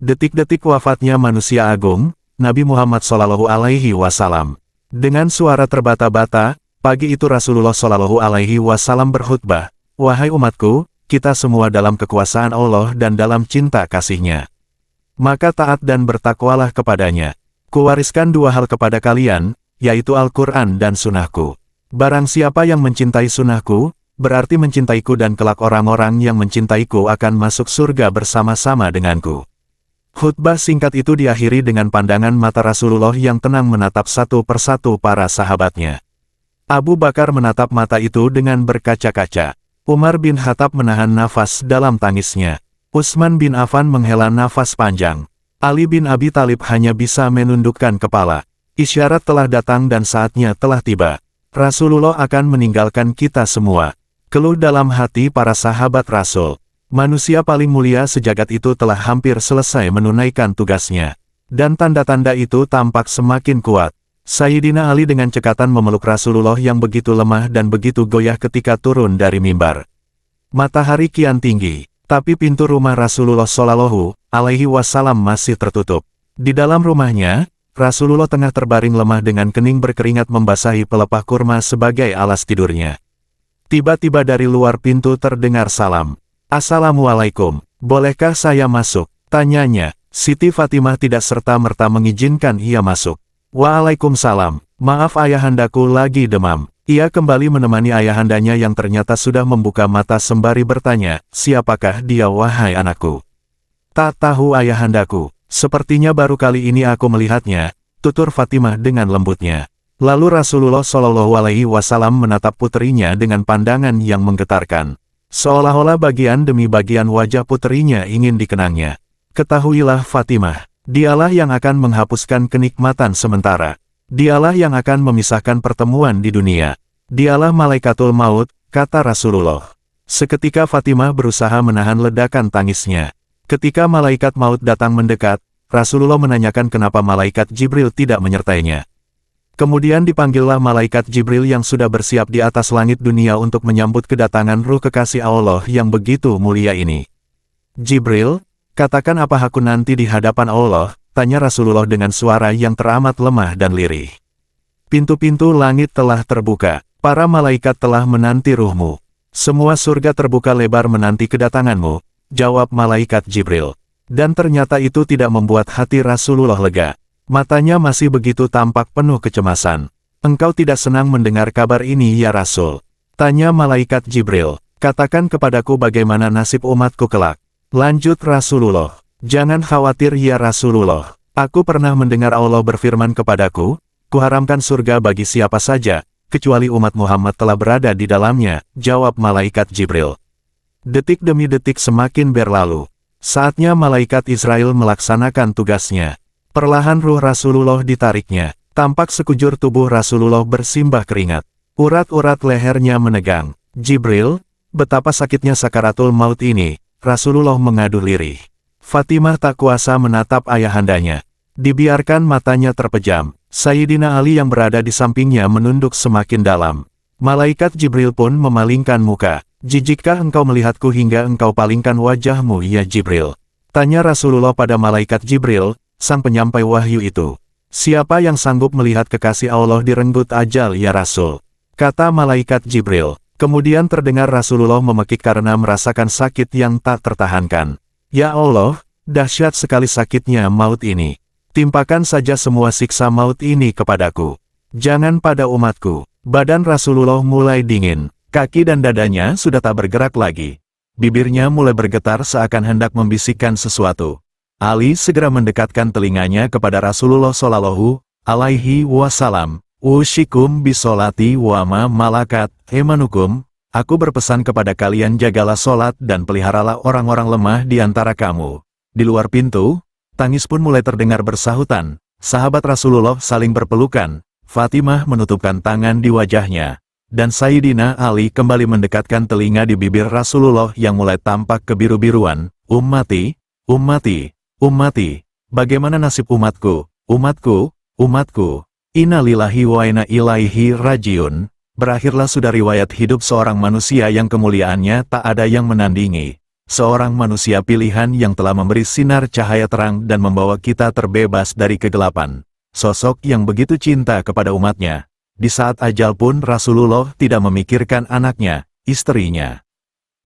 Detik-detik wafatnya manusia agung, Nabi Muhammad SAW. Dengan suara terbata-bata, pagi itu Rasulullah SAW berkhutbah, "Wahai umatku, kita semua dalam kekuasaan Allah dan dalam cinta kasih-Nya. Maka taat dan bertakwalah kepadanya. Kuwariskan dua hal kepada kalian, yaitu Al-Quran dan Sunnahku. Barang siapa yang mencintai Sunnahku, berarti mencintaiku dan kelak orang-orang yang mencintaiku akan masuk surga bersama-sama denganku." Khutbah singkat itu diakhiri dengan pandangan mata Rasulullah yang tenang menatap satu persatu para sahabatnya. Abu Bakar menatap mata itu dengan berkaca-kaca. Umar bin Khattab menahan nafas dalam tangisnya. Utsman bin Affan menghela nafas panjang. Ali bin Abi Thalib hanya bisa menundukkan kepala. Isyarat telah datang dan saatnya telah tiba. Rasulullah akan meninggalkan kita semua. Keluh dalam hati para sahabat Rasul. Manusia paling mulia sejagat itu telah hampir selesai menunaikan tugasnya. Dan tanda-tanda itu tampak semakin kuat. Sayyidina Ali dengan cekatan memeluk Rasulullah yang begitu lemah dan begitu goyah ketika turun dari mimbar. Matahari kian tinggi, tapi pintu rumah Rasulullah SAW masih tertutup. Di dalam rumahnya, Rasulullah tengah terbaring lemah dengan kening berkeringat membasahi pelepah kurma sebagai alas tidurnya. Tiba-tiba dari luar pintu terdengar salam. "Assalamualaikum, bolehkah saya masuk?" tanyanya. Siti Fatimah tidak serta-merta mengizinkan ia masuk. "Waalaikumsalam, maaf ayahandaku lagi demam." Ia kembali menemani ayahandanya yang ternyata sudah membuka mata sembari bertanya, "Siapakah dia wahai anakku?" "Tak tahu ayahandaku, sepertinya baru kali ini aku melihatnya," tutur Fatimah dengan lembutnya. Lalu Rasulullah SAW menatap puterinya dengan pandangan yang menggetarkan. Seolah-olah bagian demi bagian wajah puterinya ingin dikenangnya. "Ketahuilah Fatimah, dialah yang akan menghapuskan kenikmatan sementara. Dialah yang akan memisahkan pertemuan di dunia. Dialah Malaikatul Maut," kata Rasulullah. Seketika Fatimah berusaha menahan ledakan tangisnya. Ketika malaikat maut datang mendekat, Rasulullah menanyakan kenapa malaikat Jibril tidak menyertainya. Kemudian dipanggillah malaikat Jibril yang sudah bersiap di atas langit dunia untuk menyambut kedatangan ruh kekasih Allah yang begitu mulia ini. "Jibril, katakan apa hakku nanti di hadapan Allah?" tanya Rasulullah dengan suara yang teramat lemah dan lirih. "Pintu-pintu langit telah terbuka, para malaikat telah menanti ruhmu. Semua surga terbuka lebar menanti kedatanganmu," jawab malaikat Jibril. Dan ternyata itu tidak membuat hati Rasulullah lega. Matanya masih begitu tampak penuh kecemasan. "Engkau tidak senang mendengar kabar ini ya Rasul?" tanya malaikat Jibril. "Katakan kepadaku bagaimana nasib umatku kelak." Lanjut Rasulullah, "Jangan khawatir ya Rasulullah. Aku pernah mendengar Allah berfirman kepadaku, kuharamkan surga bagi siapa saja, kecuali umat Muhammad telah berada di dalamnya," jawab malaikat Jibril. Detik demi detik semakin berlalu. Saatnya malaikat Israel melaksanakan tugasnya. Perlahan ruh Rasulullah ditariknya. Tampak sekujur tubuh Rasulullah bersimbah keringat. Urat-urat lehernya menegang. "Jibril, betapa sakitnya sakaratul maut ini," Rasulullah mengadu lirih. Fatimah tak kuasa menatap ayahandanya. Dibiarkan matanya terpejam. Sayyidina Ali yang berada di sampingnya menunduk semakin dalam. Malaikat Jibril pun memalingkan muka. "Jijikkah engkau melihatku hingga engkau palingkan wajahmu ya Jibril?" tanya Rasulullah pada malaikat Jibril, sang penyampai wahyu itu. "Siapa yang sanggup melihat kekasih Allah direnggut ajal ya Rasul?" kata malaikat Jibril. Kemudian terdengar Rasulullah memekik karena merasakan sakit yang tak tertahankan. "Ya Allah, dahsyat sekali sakitnya maut ini. Timpakan saja semua siksa maut ini kepadaku. Jangan pada umatku." Badan Rasulullah mulai dingin. Kaki dan dadanya sudah tak bergerak lagi. Bibirnya mulai bergetar seakan hendak membisikkan sesuatu. Ali segera mendekatkan telinganya kepada Rasulullah SAW. "Ushikum bisolati wa ma malakat emanukum." Aku berpesan kepada kalian jagalah solat dan peliharalah orang-orang lemah di antara kamu. Di luar pintu, tangis pun mulai terdengar bersahutan. Sahabat Rasulullah saling berpelukan. Fatimah menutupkan tangan di wajahnya. Dan Sayyidina Ali kembali mendekatkan telinga di bibir Rasulullah yang mulai tampak kebiru-biruan. "Ummati, ummati. Ummati, bagaimana nasib umatku, umatku, umatku, inna lillahi wa inna ilaihi rajiun." Berakhirlah sudah riwayat hidup seorang manusia yang kemuliaannya tak ada yang menandingi. seorang manusia pilihan yang telah memberi sinar cahaya terang dan membawa kita terbebas dari kegelapan. Sosok yang begitu cinta kepada umatnya. Di saat ajal pun Rasulullah tidak memikirkan anaknya, istrinya,